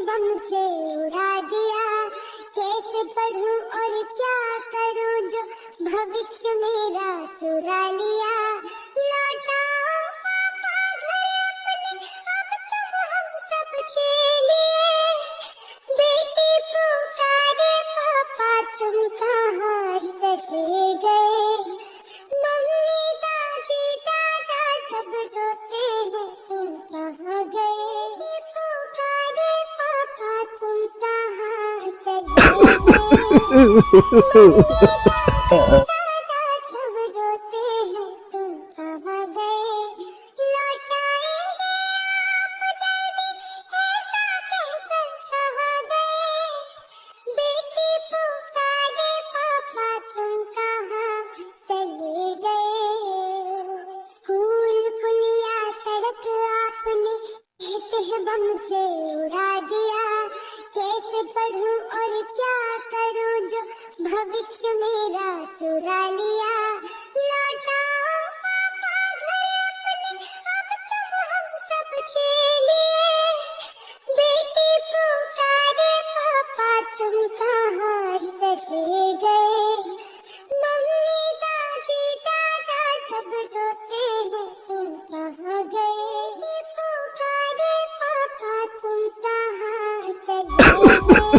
बम से उड़ा दिया, कैसे पढ़ूं और क्या करूं जो भविष्य मेरा चुरा लिया। लौटाओ पापा घर अपने, अब तुम हम सब खेलिए। बेटी पुकारे पापा तुम कहाँ चले गए। मम्मी दादी दादा सब रोते हैं तुम कहाँ गए। पुकारे पापा तुम कहाँ चले गए। दादा सब रोते हैं तुम कहाँ गए। लौटाएंगे आप जल्दी ऐसा कहकर कहाँ गए। बेटी पुकारे पापा तुम कहाँ चले गए। स्कूल पुलिया सड़क आपने कहते हैं बम से उड़ा दिया, कैसे पढ़ूं और क्या करूं जो भविष्य मेरा चुरा लिया। लौटाओ पापा घर अपने, अब तुम हम सब खेलिए। बेटी पुकारे पापा तुम कहाँ चले गए। मम्मी दादी दादा सब रोते हैं तुम कहाँ गए। पुकारे पापा तुम कहाँ चले गए।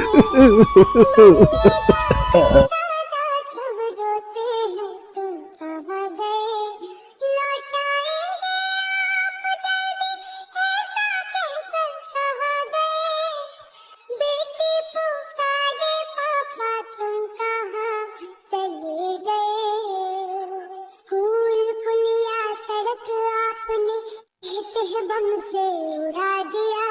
दादा सब रोते हैं तुम कहाँ गए। लौटाएंगे आप जल्दी ऐसा कहकर कहाँ गए। बेटी पुकारे पापा तुम कहाँ चले गए। स्कूल पुलिया सड़क आपने कहते हैं बम से उड़ा दिया,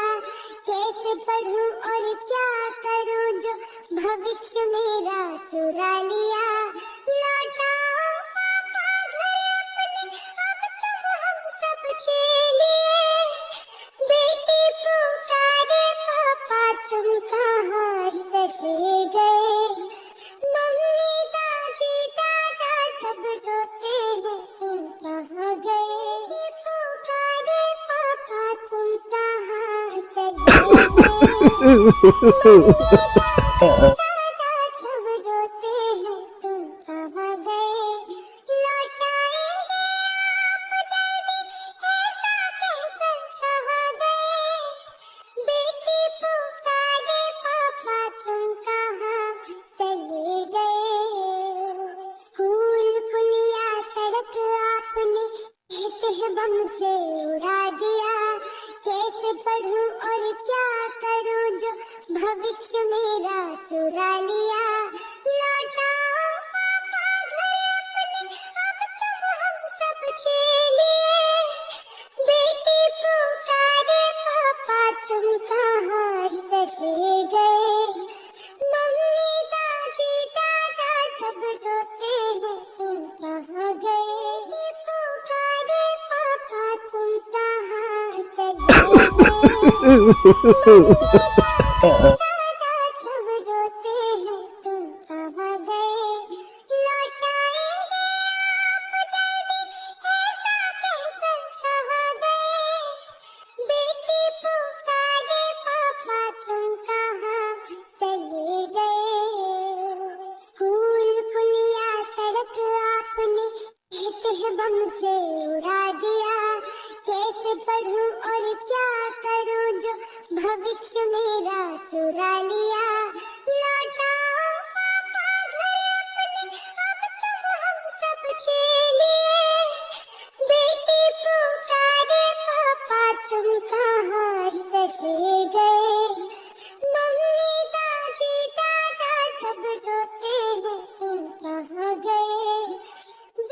कैसे पढ़ूं और क्या करूं जो भविष्य मेरा चुरा लिया। लौटाओ पापा घर अपने, अब तुम हम सब खेलिए। बेटी पुकारे पापा तुम कहाँ चले गए। मम्मी दादी दादा सब रोते हैं तुम कहाँ गए। पुकारे पापा तुम कहाँ चले गए। दादा सब रोते हैं तुम कहाँ गए। लौटाएंगे आप जल्दी ऐसा कहकर कहाँ गए। बेटी पुकारे पापा तुम कहाँ चले गए। स्कूल पुलिया सड़क आपने कहते हैं बम से उड़ा दिया, कैसे पढ़ूं और क्या करूं जो भविष्य मेरा चुरा लिया। लौटाओ पापा घर अपने, अब तुम हम सब खेलिए। बेटी पुकारे पापा तुम कहाँ चले गए। मम्मी दादी दादा सब रोते हैं तुम कहाँ गए। पुकारे पापा तुम कहाँ चले गए। दादा सब रोते हैं तुम कहाँ गए। लौटाएंगे आप जल्दी ऐसा कहकर कहाँ गए। बेटी पुकारे पापा तुम कहाँ चले गए। स्कूल पुलिया सड़क आपने कहते हैं बम से उड़ा दिया, कैसे पढ़ूं और क्या करूं जो भविष्य मेरा चुरा लिया।